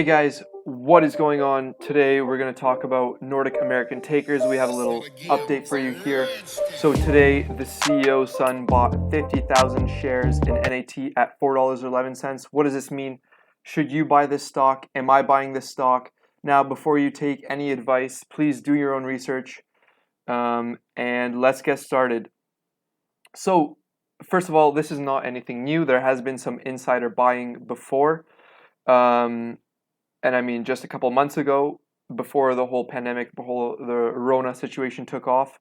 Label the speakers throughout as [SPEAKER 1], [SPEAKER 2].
[SPEAKER 1] Hey guys, what is going on? Today we're going to talk about Nordic American takers. We have a little update for you here. So today the CEO's son bought 50,000 shares in NAT at $4.11. What does this mean? Should you buy this stock? Am I buying this stock? Now, before you take any advice, please do your own research and let's get started. So, first of all, this is not anything new. There has been some insider buying before. Um, and I mean, just a couple months ago, before the whole pandemic, before the Rona situation took off,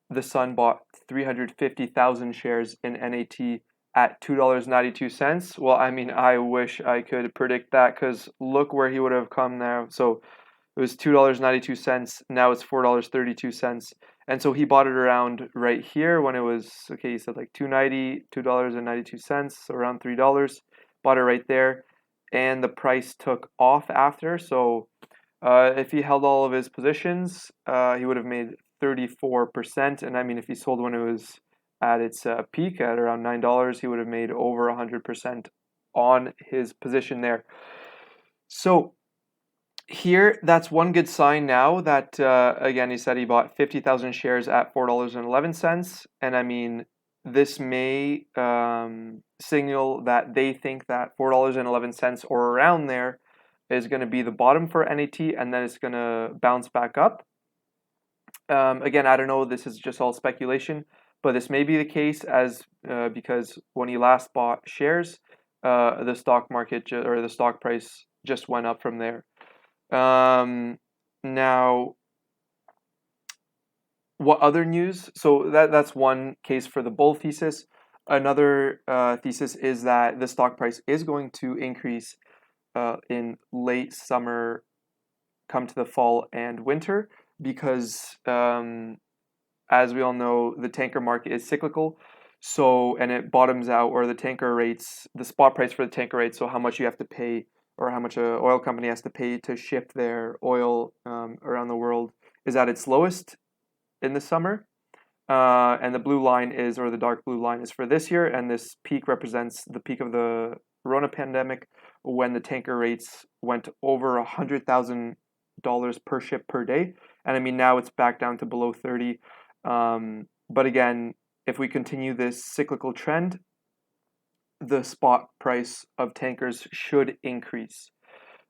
[SPEAKER 1] the Sun bought 350,000 shares in NAT at $2.92. Well, I mean, I wish I could predict that because look where he would have come now. So it was $2.92. Now it's $4.32. And so he bought it around right here when it was, okay, he said like $2.92, so around $3. Bought it right there. And the price took off after. So if he held all of his positions, he would have made 34%. And I mean, if he sold when it was at its peak at around $9, he would have made over 100% on his position there. So here, that's one good sign now that, again, he said he bought 50,000 shares at $4.11. And I mean, this may signal that they think that $4.11 or around there is going to be the bottom for NAT and then it's going to bounce back up. Again, I don't know, this is just all speculation, but this may be the case because when he last bought shares, the stock market or the stock price just went up from there. Now, what other news? So that's one case for the bull thesis. Another thesis is that the stock price is going to increase in late summer, come to the fall and winter, because as we all know, the tanker market is cyclical. So, and it bottoms out, or the tanker rates, the spot price for the tanker rates, so how much you have to pay or how much a oil company has to pay to ship their oil around the world is at its lowest in the summer. And the blue line is, or the dark blue line is for this year, and this peak represents the peak of the Rona pandemic when the tanker rates went over $100,000 per ship per day. And I mean, now it's back down to below 30. But again, if we continue this cyclical trend, the spot price of tankers should increase.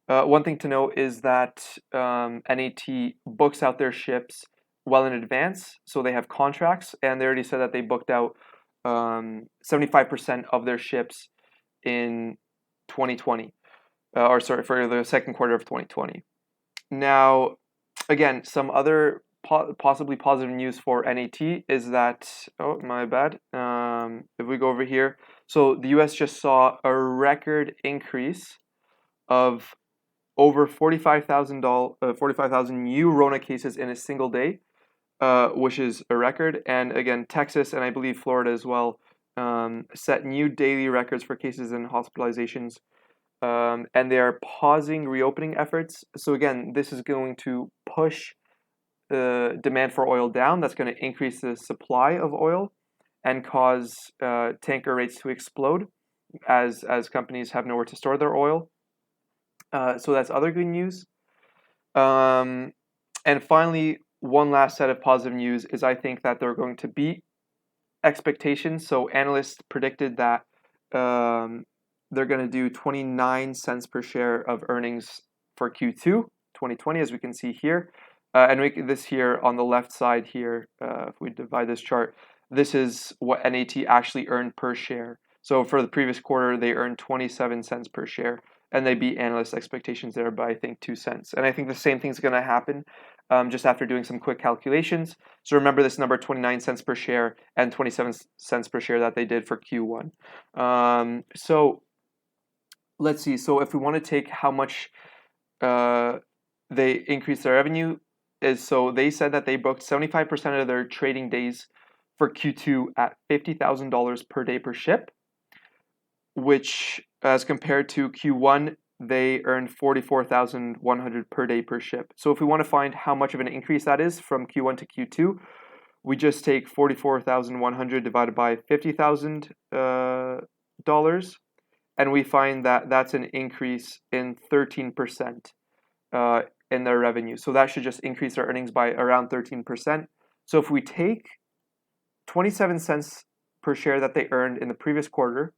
[SPEAKER 1] One thing to note is that NAT books out their ships well in advance, so they have contracts, and they already said that they booked out 75% of their ships in 2020, or sorry, for the second quarter of 2020. Now, again, some other possibly positive news for NAT is that, oh, my bad. If we go over here, so the US just saw a record increase of over 45,000 new Rona cases in a single day, which is a record. And again, Texas and I believe Florida as well set new daily records for cases and hospitalizations. And they are pausing reopening efforts. So again, this is going to push the demand for oil down. That's going to increase the supply of oil and cause tanker rates to explode as companies have nowhere to store their oil. So that's other good news. And finally, one last set of positive news is I think that they're going to beat expectations. So analysts predicted that they're going to do 29 cents per share of earnings for Q2 2020, as we can see here. And this here on the left side here, if we divide this chart, this is what NAT actually earned per share. So for the previous quarter, they earned 27 cents per share, and they beat analyst expectations there by, I think, 2 cents. And I think the same thing's going to happen just after doing some quick calculations. So remember this number, 29 cents per share and 27 cents per share that they did for Q1. So let's see. So if we want to take how much they increased their revenue, so they said that they booked 75% of their trading days for Q2 at $50,000 per day per ship, which as compared to Q1, they earned 44,100 per day per ship. So if we want to find how much of an increase that is from Q1 to Q2, we just take 44,100 divided by $50,000, and we find that that's an increase in 13% in their revenue. So that should just increase their earnings by around 13%. So if we take 27 cents per share that they earned in the previous quarter,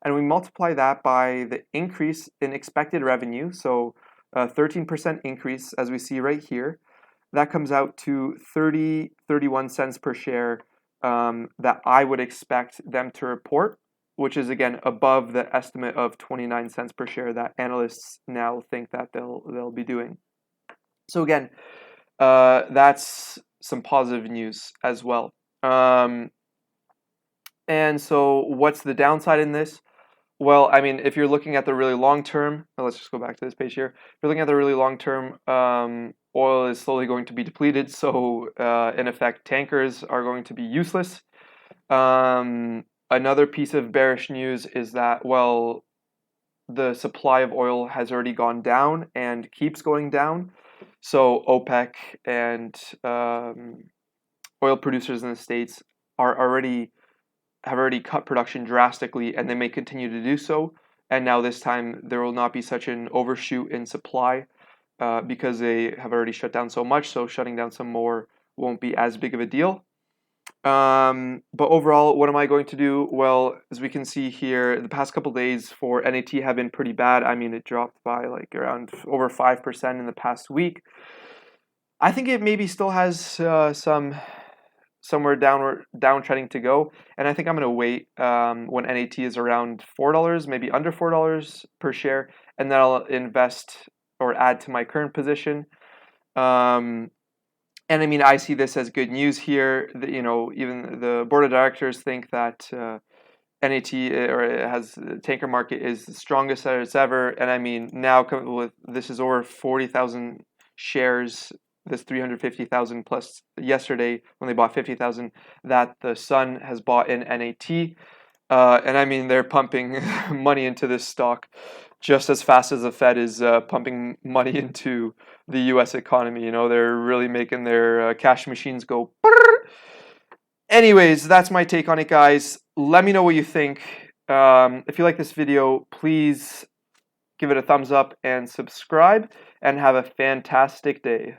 [SPEAKER 1] and we multiply that by the increase in expected revenue, so a 13% increase as we see right here, that comes out to 31 cents per share that I would expect them to report, which is again above the estimate of 29 cents per share that analysts now think that they'll be doing. So again, that's some positive news as well. And so what's the downside in this? Well, I mean, if you're looking at the really long term, let's just go back to this page here. If you're looking at the really long term, oil is slowly going to be depleted. So in effect, tankers are going to be useless. Another piece of bearish news is that, well, the supply of oil has already gone down and keeps going down. So OPEC and oil producers in the States have already cut production drastically, and they may continue to do so. And now this time there will not be such an overshoot in supply because they have already shut down so much. So shutting down some more won't be as big of a deal. But overall, what am I going to do? Well, as we can see here, the past couple days for NAT have been pretty bad. I mean, it dropped by like around over 5% in the past week. I think it maybe still has somewhere downtrending to go, and I think I'm going to wait when NAT is around $4, maybe under $4 per share, and then I'll invest or add to my current position. And I mean, I see this as good news here. Even the board of directors think that NAT the tanker market is the strongest that it's ever. And I mean, now this is over 40,000 shares. This 350,000 plus yesterday when they bought 50,000 that the Sun has bought in NAT. And I mean, they're pumping money into this stock just as fast as the Fed is pumping money into the U.S. economy. They're really making their cash machines go. Anyways, that's my take on it, guys. Let me know what you think. If you like this video, please give it a thumbs up and subscribe, and have a fantastic day.